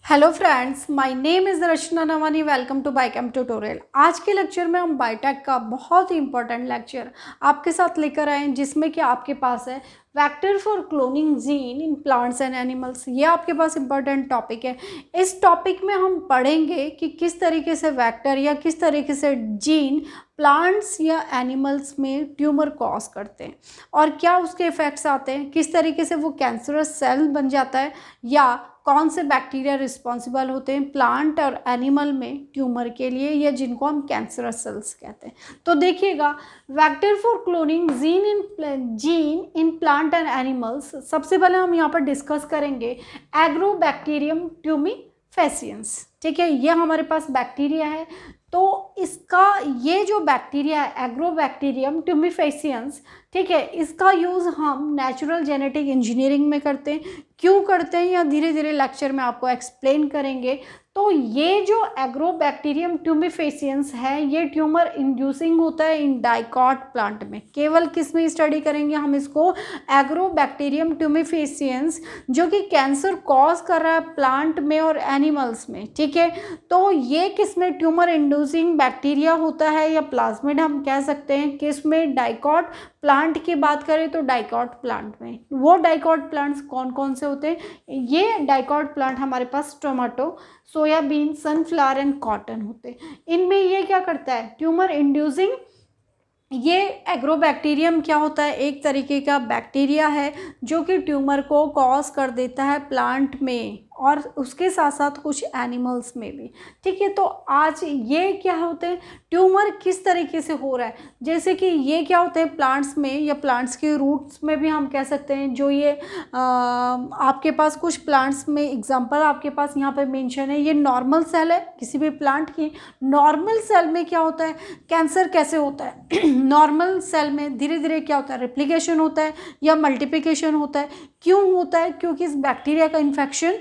Hello friends, my name is Rachna Navani. Welcome to biochem tutorial. आज के lecture में हम बायोटेक का बहुत ही इंपॉर्टेंट लेक्चर आपके साथ लेकर आए हैं, जिसमें कि आपके पास है vector for cloning gene in plants and animals. ये आपके पास इंपॉर्टेंट टॉपिक है। इस टॉपिक में हम पढ़ेंगे कि किस तरीके से वेक्टर या किस तरीके से जीन प्लांट्स या एनिमल्स में ट्यूमर कॉज करते हैं और क्या उसके इफ़ेक्ट्स आते हैं, किस तरीके से वो कैंसरस सेल बन जाता है या कौन से बैक्टीरिया रिस्पॉन्सिबल होते हैं प्लांट और एनिमल में ट्यूमर के लिए, या जिनको हम कैंसरस सेल्स कहते हैं। तो देखिएगा, vector for cloning gene in plant and animals. सबसे पहले हम यहाँ पर डिस्कस करेंगे एग्रोबैक्टीरियम ट्यूमिफेसियंस। ठीक है, ये हमारे पास बैक्टीरिया है। तो इसका ये जो बैक्टीरिया है एग्रोबैक्टीरियम ट्यूमिफेसियंस, ठीक है, इसका यूज़ हम नेचुरल जेनेटिक इंजीनियरिंग में करते हैं। क्यों करते हैं या धीरे धीरे लेक्चर में आपको एक्सप्लेन करेंगे। तो ये जो एग्रोबैक्टीरियम ट्यूमिफेसियंस है, ये ट्यूमर इंड्यूसिंग होता है इन डाइकॉट प्लांट में। केवल किस में स्टडी करेंगे हम इसको? एग्रोबैक्टीरियम ट्यूमिफेसियंस, जो कि कैंसर कॉज कर रहा है प्लांट में और एनिमल्स में। ठीक है, तो ये किस में ट्यूमर इंड्यूसिंग बैक्टीरिया होता है या प्लाज्मिड हम कह सकते हैं। किस में? डाइकॉट प्लांट की बात करें तो डाइकॉट प्लांट में। वो डाइकॉट प्लांट्स कौन कौन से होते हैं? ये डाइकॉट प्लांट हमारे पास tomato, soybean, sunflower and cotton होते हैं। इनमें ये क्या करता है? Tumour inducing. ये एग्रोबैक्टीरियम क्या होता है? एक तरीके का बैक्टीरिया है जो कि ट्यूमर को कॉज कर देता है प्लांट में और उसके साथ साथ कुछ एनिमल्स में भी। ठीक है, तो आज ये क्या होते हैं, ट्यूमर किस तरीके से हो रहा है। जैसे कि ये क्या होते हैं प्लांट्स में या प्लांट्स के रूट्स में भी हम कह सकते हैं। जो ये आपके पास कुछ प्लांट्स में एग्जांपल आपके पास यहाँ पे मेंशन है। ये नॉर्मल सेल है किसी भी प्लांट की। नॉर्मल सेल में क्या होता है? कैंसर कैसे होता है? नॉर्मल सेल में धीरे धीरे क्या होता है? रेप्लिकेशन होता है या मल्टीप्लिकेशन होता है। क्यों होता है? क्योंकि इस बैक्टीरिया का इन्फेक्शन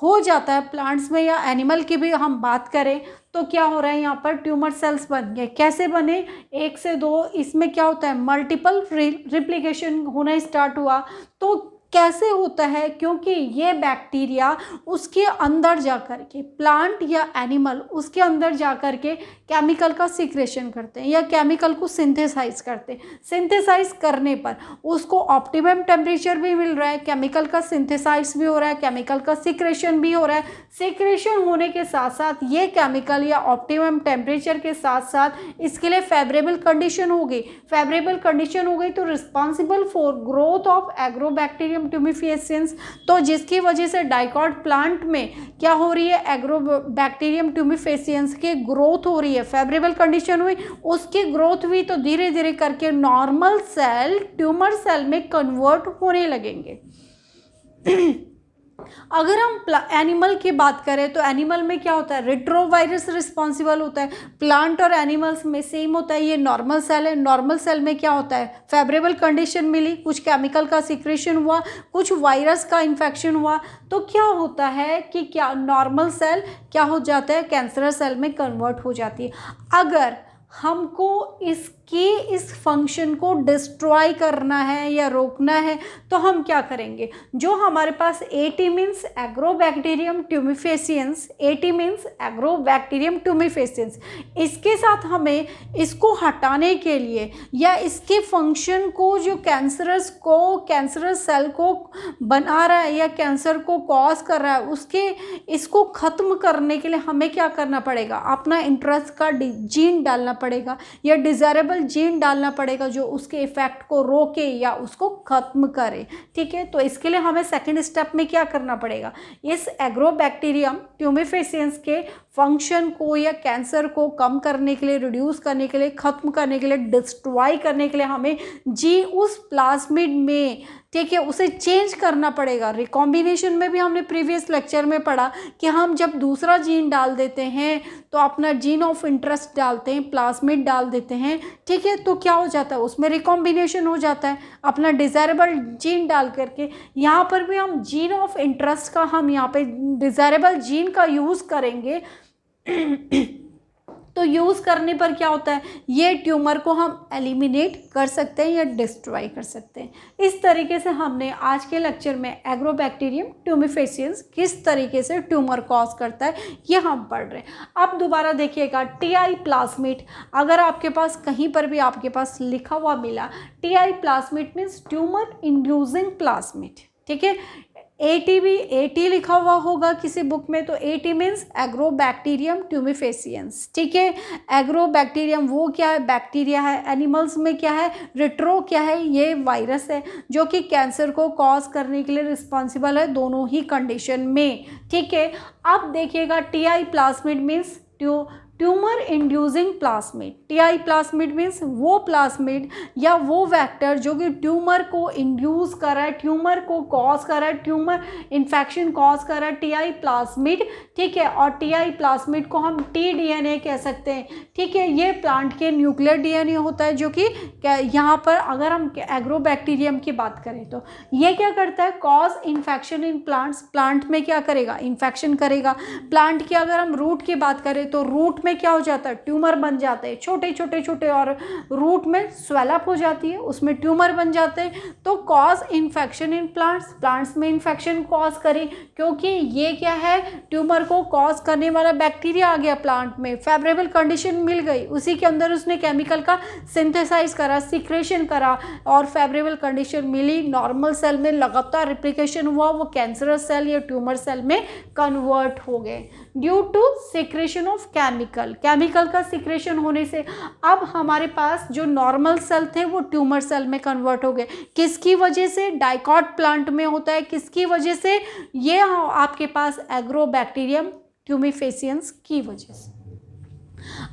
हो जाता है प्लांट्स में या एनिमल की भी हम बात करें तो क्या हो रहा है, यहाँ पर ट्यूमर सेल्स बन गए। कैसे बने? एक से दो। इसमें क्या होता है? मल्टीपल रिप्लिकेशन होना स्टार्ट हुआ। तो कैसे होता है? क्योंकि ये बैक्टीरिया उसके अंदर जा कर के, प्लांट या एनिमल उसके अंदर जा कर के केमिकल का सिक्रेशन करते हैं या केमिकल को सिंथेसाइज करते हैं। सिंथेसाइज करने पर उसको ऑप्टिमम टेम्परेचर भी मिल रहा है, केमिकल का सिंथेसाइज भी हो रहा है, केमिकल का सिक्रेशन भी हो रहा है। सिक्रेशन होने के साथ साथ ये केमिकल या ऑप्टिमम टेम्परेचर के साथ साथ इसके लिए फेवरेबल कंडीशन हो गई। फेवरेबल कंडीशन हो गई तो responsible for growth of agrobacterium tumefaciens. तो जिसकी वजह से डाइकॉट प्लांट में क्या हो रही है? एग्रोबैक्टीरियम ट्यूमिफेसियंस की ग्रोथ हो रही है। फेवरेबल कंडीशन हुई, उसकी ग्रोथ हुई तो धीरे धीरे करके नॉर्मल सेल ट्यूमर सेल में कन्वर्ट होने लगेंगे। अगर हम एनिमल की बात करें तो एनिमल में क्या होता है? रेट्रोवायरस रिस्पॉन्सिबल होता है। प्लांट और एनिमल्स में सेम होता है। ये नॉर्मल सेल है। नॉर्मल सेल में क्या होता है? फेवरेबल कंडीशन मिली, कुछ केमिकल का सिक्रेशन हुआ, कुछ वायरस का इन्फेक्शन हुआ, तो क्या होता है कि क्या नॉर्मल सेल क्या हो जाता है? कैंसरस सेल में कन्वर्ट हो जाती है। अगर हमको इस फंक्शन को डिस्ट्रॉय करना है या रोकना है तो हम क्या करेंगे? जो हमारे पास AT means Agrobacterium tumefaciens, AT means Agrobacterium tumefaciens, इसके साथ हमें इसको हटाने के लिए या इसके फंक्शन को, जो कैंसरस सेल को बना रहा है या कैंसर को कॉज कर रहा है, इसको ख़त्म करने के लिए हमें क्या करना पड़ेगा? अपना इंटरेस्ट का जीन डालना पड़ेगा या डिज़ायरेबल जीन डालना पड़ेगा जो उसके इफेक्ट को रोके या उसको खत्म करे। ठीक है, तो इसके लिए हमें सेकंड स्टेप में क्या करना पड़ेगा? इस एग्रोबैक्टीरियम ट्यूमिफेसियंस के फंक्शन को या कैंसर को कम करने के लिए, रिड्यूस करने के लिए, खत्म करने के लिए, डिस्ट्रॉय करने के लिए हमें जी उस प्लाज्मिड में, ठीक है, उसे चेंज करना पड़ेगा। रिकॉम्बिनेशन में भी हमने प्रीवियस लेक्चर में पढ़ा कि हम जब दूसरा जीन डाल देते हैं तो अपना जीन ऑफ इंटरेस्ट डालते हैं, प्लाज्मिड डाल देते हैं। ठीक है, तो क्या हो जाता है? उसमें रिकॉम्बिनेशन हो जाता है अपना डिज़ायरेबल जीन डाल करके। यहाँ पर भी हम जीन ऑफ इंटरेस्ट का, हम यहाँ पे डिज़ायरेबल जीन का यूज़ करेंगे तो यूज़ करने पर क्या होता है, ये ट्यूमर को हम एलिमिनेट कर सकते हैं या डिस्ट्रॉय कर सकते हैं। इस तरीके से हमने आज के लेक्चर में एग्रोबैक्टीरियम ट्यूमिफेसियंस किस तरीके से ट्यूमर कॉज करता है ये हम पढ़ रहे हैं। अब दोबारा देखिएगा, टीआई प्लाज्मिड, अगर आपके पास कहीं पर भी आपके पास लिखा हुआ मिला TI plasmid means tumour inducing plasmid, ठीक है। एटी भी एटी लिखा हुआ होगा किसी बुक में, तो एटी मीन्स एग्रोबैक्टीरियम ट्यूमिफेसियंस, ठीक है। एग्रोबैक्टीरियम वो क्या है, बैक्टीरिया है। एनिमल्स में क्या है, रिट्रो क्या है, ये वायरस है जो कि कैंसर को कॉज करने के लिए रिस्पॉन्सिबल है दोनों ही कंडीशन में, ठीक है। अब देखिएगा TI plasmid means tumour inducing plasmid. TI plasmid means वो प्लाज्मिड या वो वेक्टर जो कि ट्यूमर को इंड्यूस कर रहा है, ट्यूमर को कॉज कर रहा है, ट्यूमर इन्फेक्शन कॉज कर रहा है, टीआई प्लाज्मिड, ठीक है। और टीआई प्लाज्मिड को हम टीडीएनए कह सकते हैं, ठीक है। ये प्लांट के न्यूक्लियर डीएनए होता है जो कि यहाँ पर अगर हम एग्रोबैक्टीरियम की बात करें तो ये क्या करता है, cause infection in plants. Plant में क्या करेगा, इन्फेक्शन करेगा। प्लांट की अगर हम रूट की बात करें तो रूट में क्या हो जाता है, ट्यूमर बन जाते हैं, छोटे छोटे छोटे, और रूट में स्वेलअप हो जाती है, उसमें ट्यूमर बन जाते हैं। तो cause infection in plants, plants में इन्फेक्शन कॉज करे, क्योंकि ये क्या है, ट्यूमर को कॉज करने वाला बैक्टीरिया आ गया प्लांट में, फेवरेबल कंडीशन मिल गई, उसी के अंदर उसने केमिकल का सिंथेसाइज करा, सिक्रेशन करा और फेवरेबल कंडीशन मिली, नॉर्मल सेल में लगातार रिप्लिकेशन हुआ, वो कैंसरस सेल या ट्यूमर सेल में कन्वर्ट हो गए due to secretion of chemical का सिक्रेशन होने से अब हमारे पास जो नॉर्मल सेल थे वो ट्यूमर सेल में कन्वर्ट हो गए। किसकी वजह से, डाइकॉट प्लांट में होता है, किसकी वजह से, ये आपके पास एग्रोबैक्टीरियम ट्यूमिफेसियंस की वजह से।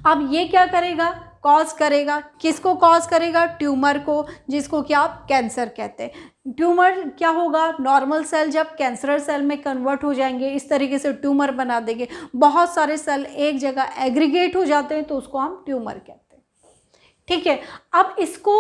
अब ये क्या करेगा, कॉज करेगा, किसको कॉज करेगा, ट्यूमर को, जिसको कि आप कैंसर कहते हैं। ट्यूमर क्या होगा, नॉर्मल सेल जब कैंसरल सेल में कन्वर्ट हो जाएंगे, इस तरीके से ट्यूमर बना देंगे, बहुत सारे सेल एक जगह एग्रीगेट हो जाते हैं तो उसको हम ट्यूमर कहते हैं, ठीक है। अब इसको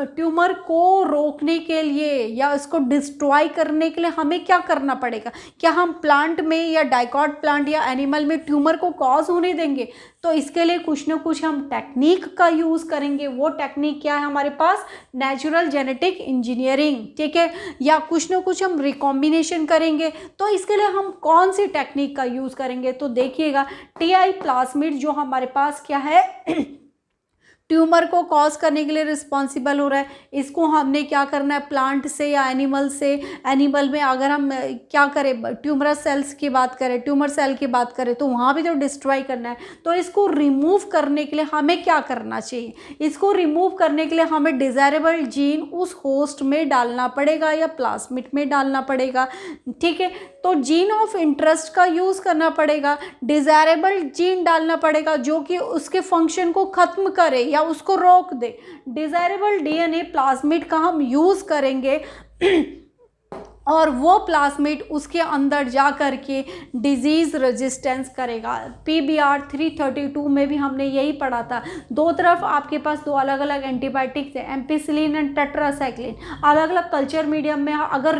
ट्यूमर को रोकने के लिए या इसको डिस्ट्रॉय करने के लिए हमें क्या करना पड़ेगा, क्या हम प्लांट में या डाइकॉट प्लांट या एनिमल में ट्यूमर को कॉज होने देंगे, तो इसके लिए कुछ ना कुछ हम टेक्निक का यूज़ करेंगे। वो टेक्निक क्या है हमारे पास, नेचुरल जेनेटिक इंजीनियरिंग, ठीक है, या कुछ ना कुछ हम रिकॉम्बिनेशन करेंगे। तो इसके लिए हम कौन सी टेक्निक का यूज़ करेंगे, तो देखिएगा टीआई प्लाज्मिड जो हमारे पास क्या है ट्यूमर को कॉज करने के लिए रिस्पॉन्सिबल हो रहा है, इसको हमने क्या करना है, प्लांट से या एनिमल से, एनिमल में अगर हम क्या करें, ट्यूमरस सेल्स की बात करें, ट्यूमर सेल की बात करें तो वहाँ भी तो डिस्ट्रॉय करना है। तो इसको रिमूव करने के लिए हमें क्या करना चाहिए, इसको रिमूव करने के लिए हमें डिज़ायरेबल जीन उस होस्ट में डालना पड़ेगा या प्लाज्मिड में डालना पड़ेगा, ठीक है। तो जीन ऑफ इंटरेस्ट का यूज़ करना पड़ेगा, डिज़ायरेबल जीन डालना पड़ेगा जो कि उसके फंक्शन को ख़त्म करे या उसको रोक दे। डिज़ायरेबल डीएनए प्लाज्मिड का हम यूज़ करेंगे और वो प्लाज्मिड उसके अंदर जा कर के डिजीज़ रेजिस्टेंस करेगा। PBR 332 में भी हमने यही पढ़ा था। दो तरफ आपके पास दो अलग अलग एंटीबायोटिक्स हैं, एम्पिसिलिन एंड टेट्रासाइक्लिन। अलग अलग कल्चर मीडियम में अगर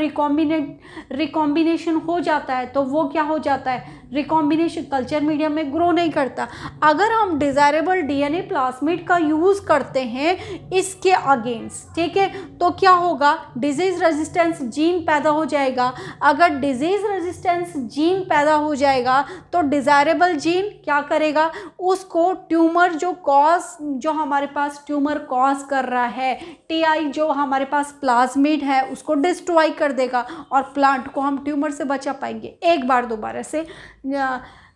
रिकॉम्बिनेशन हो जाता है तो वो क्या हो जाता है, रिकॉम्बिनेशन कल्चर मीडियम में ग्रो नहीं करता। अगर हम डिज़ायरेबल डीएनए प्लाज्मिड का यूज़ करते हैं इसके अगेंस्ट, ठीक है, तो क्या होगा, डिजीज़ रेजिस्टेंस जीन पैदा हो जाएगा। अगर डिजीज़ रेजिस्टेंस जीन पैदा हो जाएगा तो डिज़ायरेबल जीन क्या करेगा, उसको ट्यूमर जो हमारे पास ट्यूमर कॉज कर रहा है, टीआई जो हमारे पास प्लाज्मिड है उसको डिस्ट्रॉय कर देगा और प्लांट को हम ट्यूमर से बचा पाएंगे। एक बार दोबारा से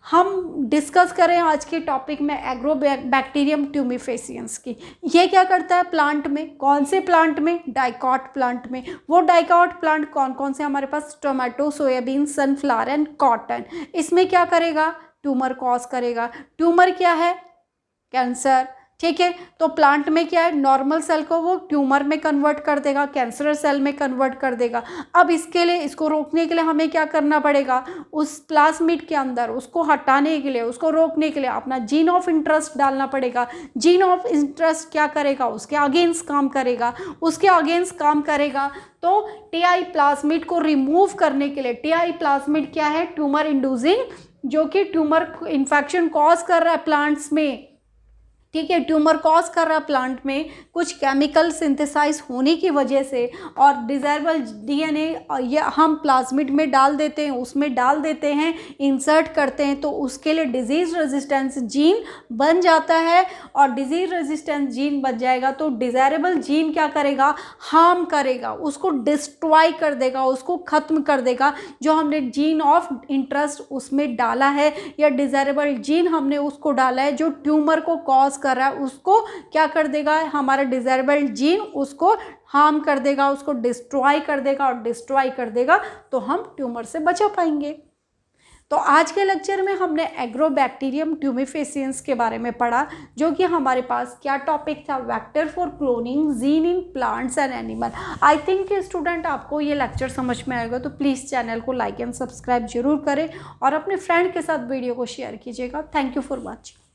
हम डिस्कस करें आज के टॉपिक में एग्रोबैक्टीरियम ट्यूमिफेसियंस की। ये क्या करता है प्लांट में, कौन से प्लांट में, डाइकॉट प्लांट में। वो डाइकॉट प्लांट कौन कौन से हमारे पास, tomato, soybean, sunflower and cotton. इसमें क्या करेगा, ट्यूमर कॉज करेगा। ट्यूमर क्या है, कैंसर, ठीक है। तो प्लांट में क्या है, नॉर्मल सेल को वो ट्यूमर में कन्वर्ट कर देगा, कैंसर सेल में कन्वर्ट कर देगा। अब इसके लिए, इसको रोकने के लिए हमें क्या करना पड़ेगा, उस प्लाज्मिड के अंदर उसको हटाने के लिए, उसको रोकने के लिए अपना जीन ऑफ इंटरेस्ट डालना पड़ेगा। जीन ऑफ इंटरेस्ट क्या करेगा, उसके अगेंस्ट काम करेगा, उसके अगेंस्ट काम करेगा। तो टीआई प्लाज्मिड को रिमूव करने के लिए, टीआई प्लाज्मिड क्या है, ट्यूमर इंड्यूसिंग, जो कि ट्यूमर इन्फेक्शन कॉज कर रहा है प्लांट्स में, ठीक है, ट्यूमर कॉज कर रहा है प्लांट में कुछ केमिकल सिंथेसाइज होने की वजह से, और डिज़ायरेबल डीएनए ये हम प्लाज्मिड में डाल देते हैं, उसमें डाल देते हैं, इंसर्ट करते हैं, तो उसके लिए डिजीज़ रेजिस्टेंस जीन बन जाता है। और डिजीज़ रेजिस्टेंस जीन बन जाएगा तो डिज़ायरेबल जीन क्या करेगा, हार्म करेगा, उसको डिस्ट्रॉय कर देगा, उसको ख़त्म कर देगा। जो हमने जीन ऑफ इंटरेस्ट उसमें डाला है, या डिज़ायरेबल जीन हमने उसको डाला है जो ट्यूमर को कॉज कर रहा है, उसको क्या कर देगा, हमारा डिज़ायरेबल जीन उसको हार्म कर देगा, उसको डिस्ट्रॉय कर देगा, और डिस्ट्रॉय कर देगा तो हम ट्यूमर से बचा पाएंगे। तो आज के लेक्चर में हमने एग्रोबैक्टीरियम ट्यूमेफेसियंस के बारे में पढ़ा, जो कि हमारे पास क्या टॉपिक था, vector for cloning gene in plants and animal. I think student आपको ये लेक्चर समझ में आएगा, तो प्लीज़ चैनल को लाइक एंड सब्सक्राइब जरूर करें और अपने फ्रेंड के साथ वीडियो को शेयर कीजिएगा। Thank you for watching.